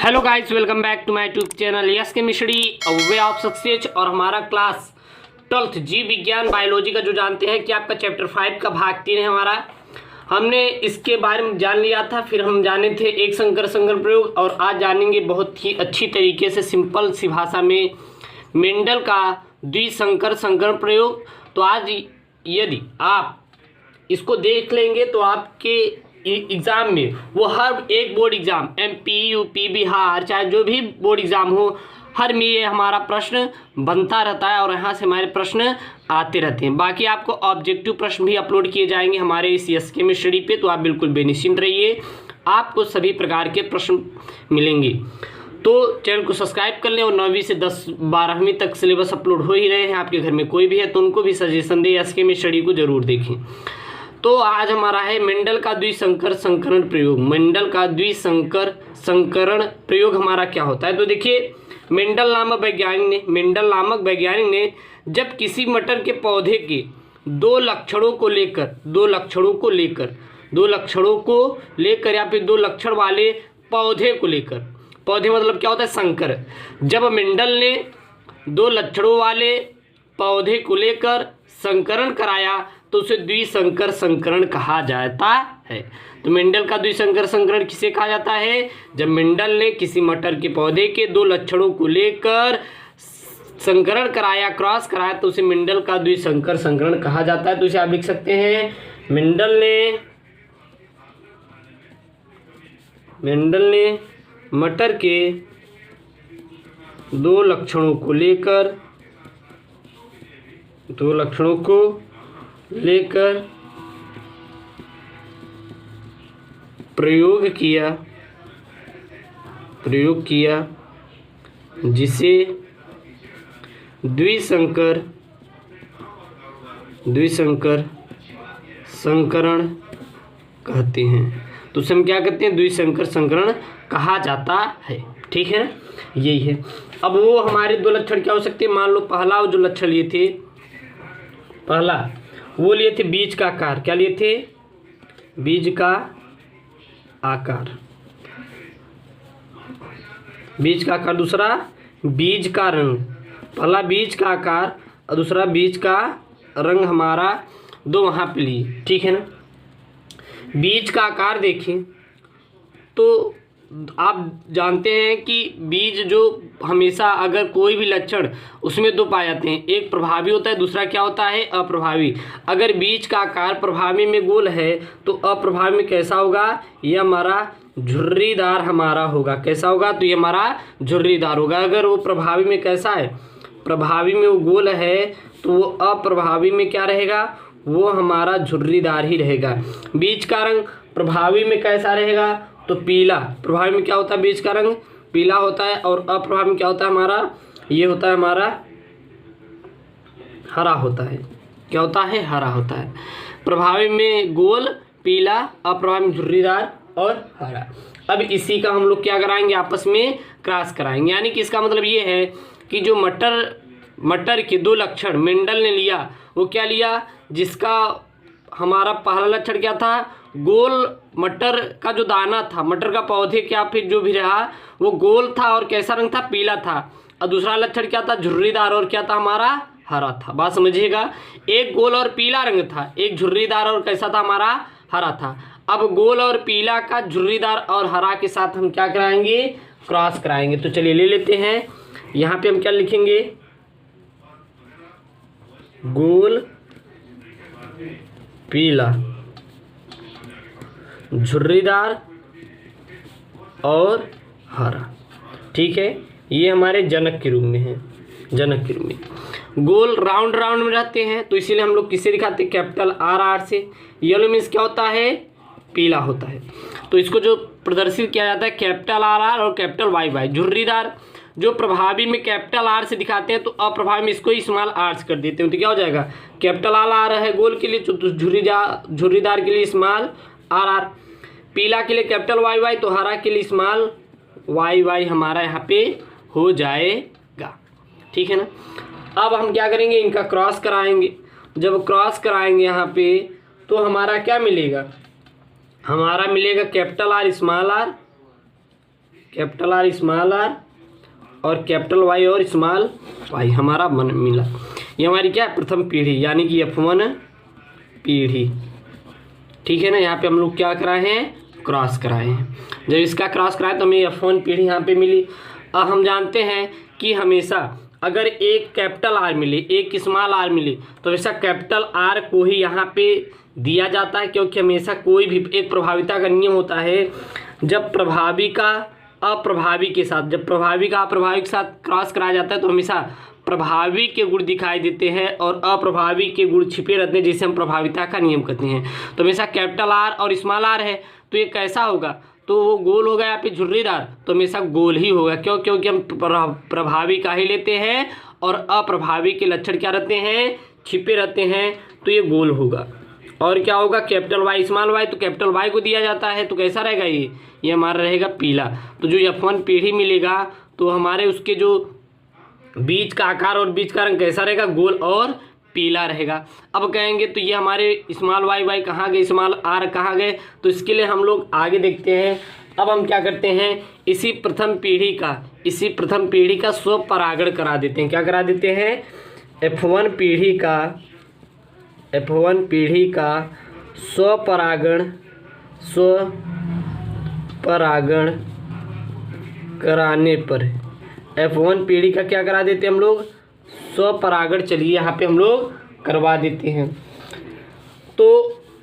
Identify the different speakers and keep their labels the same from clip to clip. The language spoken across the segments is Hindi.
Speaker 1: Hello guys, welcome back to my YouTube channel Yes Chemistry Way of Success. और हमारा क्लास 12th जीव विज्ञान बायोलॉजी का जो जानते हैं कि आपका चैप्टर 5 का भाग 3 है हमारा। हमने इसके बारे में जान लिया था, फिर हम जाने थे एक संकर संकर प्रयोग, और आज जानेंगे बहुत ही अच्छी तरीके से सिंपल सी भाषा में मेंडल का द्विसंकर संकर प्रयोग। तो आज यदि आप इसको देख लेंगे तो आपके एग्ज़ाम में वो हर एक board exam MP UP Bihar चाहे जो भी बोर्ड एग्ज़ाम हो, हर में ये हमारा प्रश्न बनता रहता है और यहाँ से हमारे प्रश्न आते रहते हैं। बाकी आपको ऑब्जेक्टिव प्रश्न भी अपलोड किए जाएंगे हमारे इस यस केमिस्ट्री पे, तो आप बिल्कुल बेनिश्चिंत रहिए, आपको सभी प्रकार के प्रश्न मिलेंगे। तो चैनल को सब्सक्राइब कर लें और 9वीं से 12वीं तक सिलेबस अपलोड हो ही रहे हैं। आपके घर में कोई भी है तो उनको भी सजेशन दें, यस केमिस्ट्री को जरूर देखें। तो आज हमारा है मेंडल का द्विसंकर संकरण प्रयोग। मेंडल का द्विसंकर संकरण प्रयोग हमारा क्या होता है, तो देखिए मेंडल नामक वैज्ञानिक ने जब किसी मटर के पौधे के दो लक्षणों को लेकर या फिर दो लक्षण वाले पौधे को लेकर, पौधे मतलब क्या होता है संकर, जब मेंडल ने दो लक्षणों वाले पौधे को लेकर संकरण कराया तो उसे द्विसंकर संकरण कहा जाता है। तो मेंडल का द्विसंकर संकरण किसे कहा जाता है, जब मेंडल ने किसी मटर के पौधे के दो लक्षणों को लेकर संकरण कराया, क्रॉस कराया, तो उसे मेंडल का द्विसंकर संकरण कहा जाता है। तो इसे आप लिख सकते हैं, मेंडल ने मटर के दो लक्षणों को लेकर प्रयोग किया जिसे द्विसंकर संकरण कहते हैं। तो उसे हम क्या कहते हैं, द्विसंकर संकरण कहा जाता है। ठीक है ना, यही है। अब वो हमारे दो लक्षण क्या हो सकते हैं, मान लो पहला जो लक्षण लिए थे, वो लिए थे बीज का आकार। क्या लिए थे, बीज का आकार। दूसरा बीज का रंग। पहला बीज का आकार और दूसरा बीज का रंग हमारा दो वहाँ पे लिए। ठीक है ना, बीज का आकार देखें तो आप जानते हैं कि बीज जो हमेशा अगर कोई भी लक्षण उसमें दो पाए जाते हैं, एक प्रभावी होता है, दूसरा क्या होता है अप्रभावी। अगर बीज का आकार प्रभावी में गोल है तो अप्रभावी में कैसा होगा, ये हमारा झुर्रीदार हमारा होगा। कैसा होगा, तो ये हमारा झुर्रीदार होगा। अगर वो प्रभावी में कैसा है, प्रभावी में वो गोल है तो वो अप्रभावी में क्या रहेगा, वो हमारा झुर्रीदार ही रहेगा। बीज का रंग प्रभावी में कैसा रहेगा, तो पीला। प्रभावी में क्या होता है, बीज का रंग पीला होता है, और अप्रभावी में क्या होता है हमारा, ये होता है हमारा हरा होता है। क्या होता है, हरा होता है। प्रभावी में गोल पीला, अप्रभावी में झुर्रीदार और हरा। अब इसी का हम लोग क्या कराएंगे, आपस में क्रॉस कराएंगे। यानी कि इसका मतलब ये है कि जो मटर के दो लक्षण मेंडल ने लिया, वो क्या लिया, जिसका हमारा पहला लक्षण क्या था, गोल मटर का जो दाना था, मटर का पौधे क्या फिर जो भी रहा, वो गोल था और कैसा रंग था, पीला था। और दूसरा लक्षण क्या था, झुर्रीदार, और क्या था हमारा, हरा था। बात समझिएगा, एक गोल और पीला रंग था, एक झुर्रीदार और कैसा था हमारा, हरा था। अब गोल और पीला का झुर्रीदार और हरा के साथ हम क्या कराएंगे, क्रॉस कराएंगे। तो चलिए ले लेते हैं, यहाँ पे हम क्या लिखेंगे, गोल पीला झुर्रीदार और हरा। ठीक है, ये हमारे जनक के रूप में है। जनक के रूप में गोल राउंड में रहते हैं, तो इसीलिए हम लोग किसे दिखाते हैं, कैपिटल R से। येलो मीन्स क्या होता है, पीला होता है। तो इसको जो प्रदर्शित किया जाता है कैपिटल R और कैपिटल Y। झुर्रीदार जो प्रभावी में कैपिटल R से दिखाते हैं, तो अप्रभावी में इसको स्मॉल r से कर देते हैं। तो क्या हो जाएगा, कैपिटल R है गोल के लिए, तो झुर्रीदार के लिए स्मॉल R, पीला के लिए कैपिटल Y, तो हरा के लिए स्मॉल y हमारा यहाँ पे हो जाएगा। ठीक है ना, अब हम क्या करेंगे, इनका क्रॉस कराएंगे। जब क्रॉस कराएंगे यहाँ पे तो हमारा क्या मिलेगा, हमारा मिलेगा capital R small r, capital R small R और कैपिटल वाई और स्मॉल वाई हमारा मन मिला। ये हमारी क्या है, प्रथम पीढ़ी, यानी कि F1 पीढ़ी। ठीक है ना। यहाँ पे हम लोग क्या कराए हैं, क्रॉस कराए हैं। जब इसका क्रॉस कराए तो हमें F1 पीढ़ी यहाँ पे मिली। अब हम जानते हैं कि हमेशा अगर एक कैपिटल आर मिले, एक स्मॉल आर मिले, तो हमेशा कैपिटल आर को ही यहाँ पे दिया जाता है, क्योंकि हमेशा कोई भी एक प्रभाविता का नियम होता है, जब प्रभावी का अप्रभावी के साथ, जब प्रभावी का अप्रभावी के साथ क्रॉस कराया जाता है तो हमेशा प्रभावी के गुण दिखाई देते हैं और अप्रभावी के गुण छिपे रहते हैं, जिसे हम प्रभाविता का नियम कहते हैं। तो हमेशा कैपिटल आर और स्मॉल आर है तो ये कैसा होगा, तो वो गोल होगा या फिर झुर्रीदार, तो हमेशा गोल ही होगा। क्यों, क्योंकि हम प्रभावी का ही लेते हैं और अप्रभावी के लक्षण क्या रहते हैं, छिपे रहते हैं, तो ये गोल होगा। और क्या होगा, कैपिटल वाई स्मॉल वाई, तो कैपिटल वाई को दिया जाता है तो कैसा रहेगा, ये हमारा रहेगा पीला। तो जो F1 पीढ़ी मिलेगा तो हमारे उसके जो बीच का आकार और बीच का रंग कैसा रहेगा, गोल और पीला रहेगा। अब कहेंगे तो ये हमारे स्मॉल वाई वाई कहाँ गए, स्मॉल आर कहाँ गए, तो इसके लिए हम लोग आगे देखते हैं। अब हम क्या करते हैं, इसी प्रथम पीढ़ी का स्वपरागण करा देते हैं। क्या करा देते हैं, F1 पीढ़ी का स्वपरागण कराने पर F1 पीढ़ी का क्या करा देते हैं हम लोग, स्वपरागण। चलिए यहाँ पे हम लोग करवा देते हैं। तो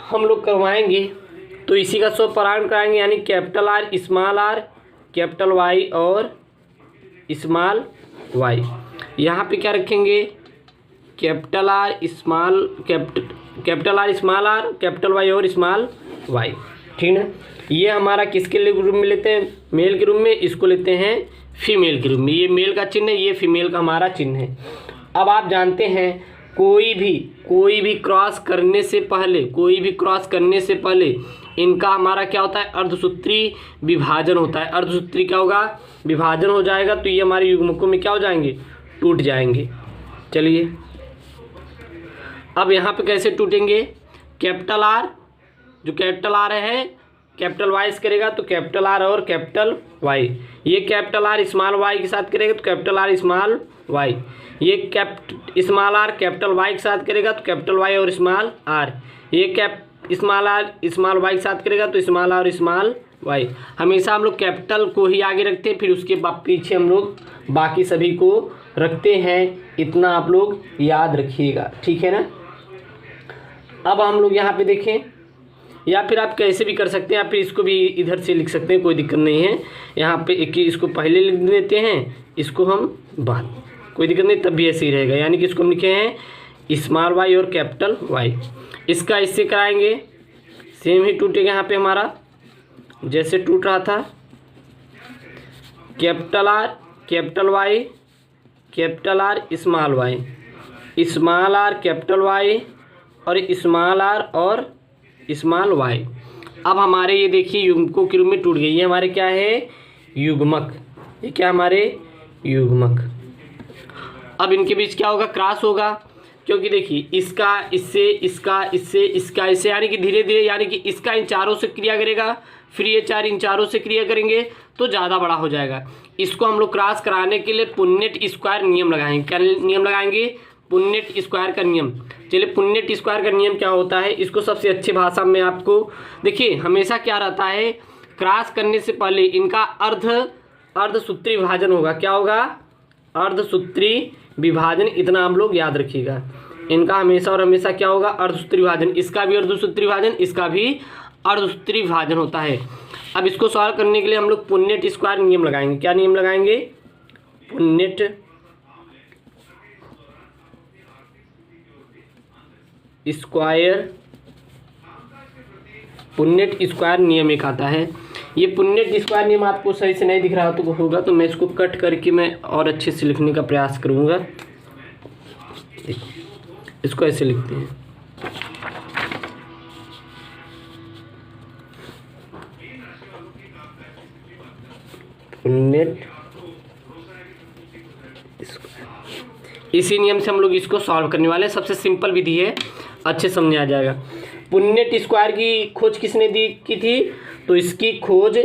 Speaker 1: हम लोग करवाएंगे तो इसी का स्वपरागण कराएंगे, यानी capital R small R, capital Y और स्मॉल वाई। यहाँ पे क्या रखेंगे, capital R small R, capital Y और स्मॉल वाई। ठीक है। ये हमारा किसके लिए रूप में लेते हैं, मेल के रूप में, इसको लेते हैं फीमेल के रूप में। ये मेल का चिन्ह है, ये फीमेल का हमारा चिन्ह है। अब आप जानते हैं कोई भी क्रॉस करने से पहले इनका हमारा क्या होता है, अर्धसूत्री विभाजन होता है। अर्धसूत्री क्या होगा, विभाजन हो जाएगा तो ये हमारे युग्मकों में क्या हो जाएंगे, टूट जाएंगे। चलिए अब यहाँ पे कैसे टूटेंगे, कैपिटल आर, जो कैपिटल आर है कैपिटल वाई से करेगा तो कैपिटल आर और कैपिटल वाई। ये कैपिटल आर स्मॉल वाई के साथ करेगा तो कैपिटल आर स्मॉल वाई। ये स्मॉल आर कैपिटल वाई के साथ करेगा तो कैपिटल वाई और स्मॉल आर। ये स्मॉल आर स्मॉल वाई के साथ करेगा तो स्मॉल आर और स्मॉल वाई। हमेशा हम लोग कैपिटल को ही आगे रखते हैं, फिर उसके पीछे हम लोग बाकी सभी को रखते हैं। इतना आप लोग याद रखिएगा, ठीक है ना। अब हम लोग यहाँ पे देखें, या फिर आप कैसे भी कर सकते हैं, या फिर इसको भी इधर से लिख सकते हैं, कोई दिक्कत नहीं है। यहाँ पे एक इसको पहले लिख देते हैं, इसको हम बाद, कोई दिक्कत नहीं, तब भी ऐसे ही रहेगा। यानी कि इसको हम लिखे हैं स्मॉल वाई और कैपिटल वाई। इसका इससे कराएंगे, सेम ही टूटेगा यहाँ पे हमारा, जैसे टूट रहा था। Capital R capital Y, capital R small Y, small R capital Y और स्मॉल आर और स्मॉल वाई। अब हमारे ये देखिए युग्मकों के रूप में टूट गई। ये हमारे क्या है, युग्मक। ये क्या हमारे युग्मक। अब इनके बीच क्या होगा, क्रॉस होगा, क्योंकि देखिए इसका इससे, इसका इससे, इसका इससे, यानी कि धीरे धीरे, यानी कि इसका इन चारों से क्रिया करेगा, फिर ये चार इन चारों से क्रिया करेंगे तो ज़्यादा बड़ा हो जाएगा। इसको हम लोग क्रॉस कराने के लिए पुन्नेट स्क्वायर नियम लगाएंगे। क्या नियम लगाएंगे, पुन्नेट स्क्वायर का नियम। चलिए पुन्नेट स्क्वायर का नियम क्या होता है, इसको सबसे अच्छी भाषा में आपको देखिए, हमेशा क्या रहता है, क्रॉस करने से पहले इनका अर्धसूत्री विभाजन होगा। क्या होगा, अर्धसूत्री विभाजन। इतना हम लोग याद रखिएगा, इनका हमेशा और हमेशा क्या होगा, अर्धसूत्री विभाजन। इसका भी अर्धसूत्री विभाजन, इसका भी अर्धसूत्री विभाजन होता है। अब इसको सॉल्व करने के लिए हम लोग पुन्नेट स्क्वायर नियम लगाएंगे। क्या नियम लगाएंगे, पुन्नेट स्क्वायर नियम एक आता है। ये पुन्नेट स्क्वायर नियम आपको सही से नहीं दिख रहा तो होगा, तो मैं इसको कट करके मैं और अच्छे से लिखने का प्रयास करूँगा। इसको ऐसे लिखते हैं, पुन्नेट स्क्वायर। इसी नियम से हम लोग इसको सॉल्व करने वाले हैं। सबसे सिंपल विधि है, अच्छे समझ आ जाएगा। पुन्नेट स्क्वायर की खोज किसने की थी, तो इसकी खोज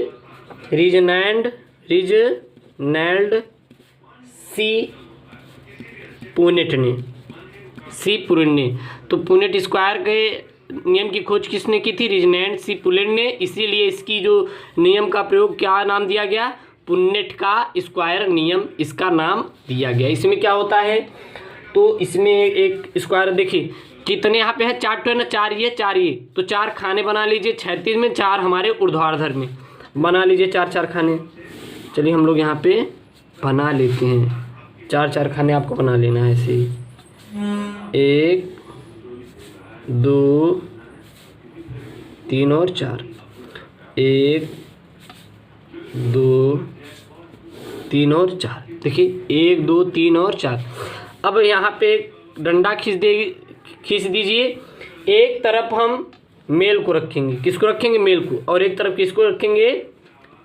Speaker 1: रीजनैंड रिजनैल्ड सी पुनेट ने, सी पुनेट ने। तो पुनेट स्क्वायर के नियम की खोज किसने की थी? रिजनैल्ड सी पुनेट ने। इसीलिए इसकी जो नियम का प्रयोग क्या नाम दिया गया? पुनेट का स्क्वायर नियम इसका नाम दिया गया। इसमें क्या होता है? तो इसमें एक स्क्वायर देखिए कितने यहाँ पे है, 4 है ना, 4 ये, तो 4 खाने बना लीजिए क्षैतिज में, 4 हमारे ऊर्ध्वाधर में बना लीजिए 4 खाने। चलिए हम लोग यहाँ पे बना लेते हैं 4 खाने, आपको बना लेना है ऐसे ही। 1 2 3 और 4, 1 2 3 और 4। देखिए 1 2 3 और 4। अब यहाँ पे डंडा खींच दीजिए। एक तरफ हम मेल को रखेंगे, किसको रखेंगे? मेल को। और एक तरफ किसको रखेंगे?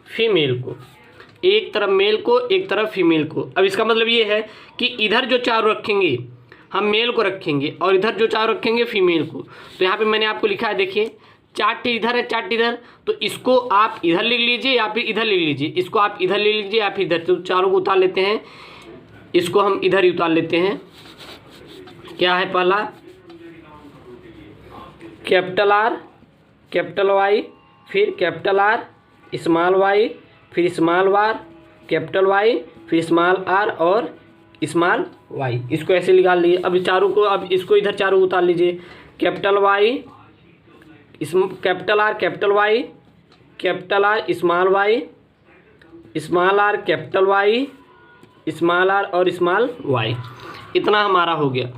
Speaker 1: फीमेल को। एक तरफ मेल को, एक तरफ फीमेल को। अब इसका मतलब ये है कि इधर जो चारों रखेंगे हम मेल को रखेंगे और इधर जो चारों रखेंगे फीमेल को। तो यहाँ पे मैंने आपको लिखा है, देखिए 4 इधर है, 4 इधर, तो इसको आप इधर लिख लीजिए या फिर इधर लिख लीजिए। इसको आप इधर लिख लीजिए या फिर इधर। तो चारों को उतार लेते हैं, इसको हम इधर ही उतार लेते हैं। क्या है पहला? कैपिटल आर, कैपिटल वाई, फिर कैपिटल आर, स्मॉल वाई, फिर स्मॉल आर, कैपिटल वाई, फिर स्मॉल आर और स्मॉल वाई। इसको ऐसे निकाल लीजिए। अब चारों को, अब इसको इधर चारों उतार लीजिए। Capital Y, capital R, capital Y, capital R, small Y, small R, capital Y, small R और स्मॉल वाई। इतना हमारा हो गया।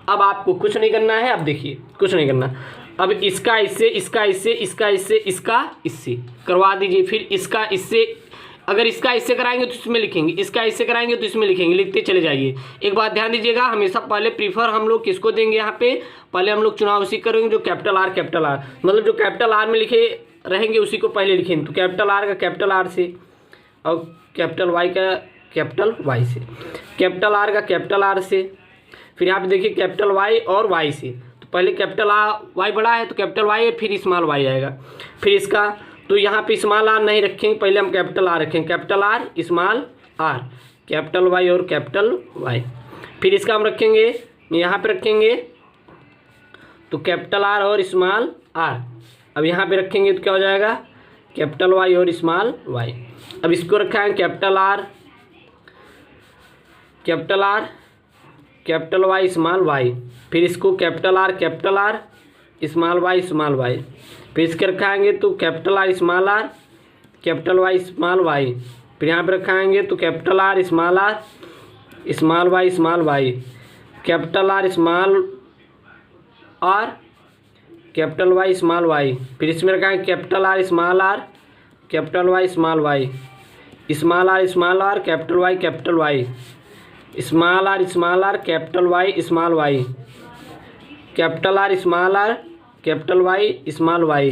Speaker 1: अब आपको कुछ नहीं करना है। अब देखिए कुछ नहीं करना। अब इसका इससे, इसका इससे, इसका इससे, इसका इससे करवा दीजिए। फिर इसका इससे, अगर इसका इससे कराएंगे तो इसमें लिखेंगे, इसका इससे कराएंगे तो इसमें लिखेंगे, लिखते चले जाइए। एक बात ध्यान दीजिएगा, हमेशा पहले प्रीफर हम लोग किसको देंगे? यहाँ पे पहले हम लोग चुनाव उसी करेंगे जो कैपिटल आर, कैपिटल आर, मतलब जो कैपिटल आर में लिखे रहेंगे उसी को पहले लिखेंगे। तो कैपिटल आर का कैपिटल आर से और कैपिटल वाई का कैपिटल वाई से, कैपिटल आर का कैपिटल आर से, फिर यहाँ पे देखिए कैपिटल वाई और वाई से। तो पहले कैपिटल वाई बड़ा है तो कैपिटल वाई है, फिर स्मॉल वाई आएगा। फिर इसका, तो यहाँ पे स्मॉल आर नहीं रखेंगे, पहले हम कैपिटल आर रखेंगे। Capital R, small R, capital Y और कैपिटल वाई। फिर इसका हम रखेंगे, यहाँ पे रखेंगे तो कैपिटल आर और स्मॉल आर। अब यहाँ पे रखेंगे तो क्या हो जाएगा? कैपिटल वाई और स्मॉल वाई। अब इसको रखा है capital R, capital R, capital Y, small Y. फिर इसको capital R, small Y, small Y. फिर इसके रखाएंगे तो capital R, small R, capital Y, small Y. फिर यहाँ पे रखाएंगे तो capital R, small Y, small Y, capital R, small R, capital Y, small Y. फिर इसमें रखाएंगे capital R, capital Y, small Y, small R, capital Y, capital Y, small R, capital Y, small Y, capital R, capital Y, small Y,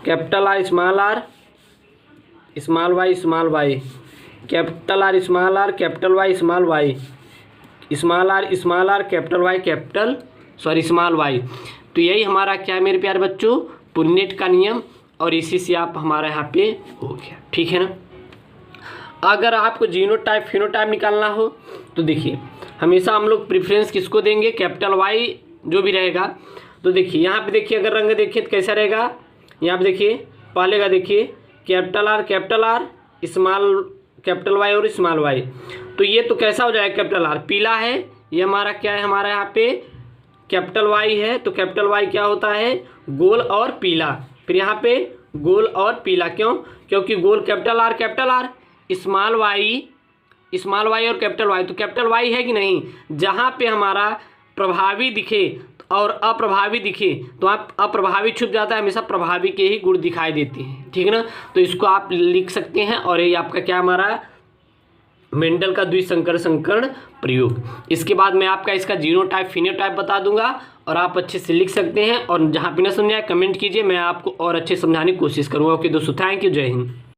Speaker 1: capital R, small Y, small Y, capital R, capital Y, small Y, small R, capital Y, small Y. तो यही हमारा क्या है मेरे प्यारे बच्चों? पुनेट का नियम। और इसी से आप हमारा यहाँ पे हो गया, ठीक है ना। अगर आपको जीनोटाइप फिनोटाइप निकालना हो तो देखिए हमेशा हम लोग प्रेफरेंस किसको देंगे? कैपिटल वाई जो भी रहेगा। तो देखिए यहाँ पे देखिए, अगर रंग देखिए तो कैसा रहेगा? यहाँ पे देखिए पहले का देखिए capital R, small capital Y और स्मॉल वाई। तो ये तो कैसा हो जाएगा? कैपिटल आर पीला है, ये हमारा क्या है? हमारा यहाँ पे कैपिटल वाई है। तो कैपिटल वाई क्या होता है? गोल और पीला। फिर यहाँ पे गोल और पीला, क्यों? क्योंकि गोल कैपिटल आर, स्मॉल वाई और कैपिटल वाई। तो कैपिटल वाई है कि नहीं? जहाँ पे हमारा प्रभावी दिखे और अप्रभावी दिखे तो आप अप्रभावी छुप जाता है, हमेशा प्रभावी के ही गुण दिखाई देते हैं, ठीक है ना। तो इसको आप लिख सकते हैं। और ये आपका क्या हमारा मेंडल का द्विसंकर संकरण प्रयोग। इसके बाद मैं आपका इसका जीनोटाइप फिनोटाइप बता दूंगा और आप अच्छे से लिख सकते हैं। और जहाँ पे ना समझाए कमेंट कीजिए, मैं आपको और अच्छे समझाने की कोशिश करूँगा। ओके दोस्तों, थैंक यू, जय हिंद।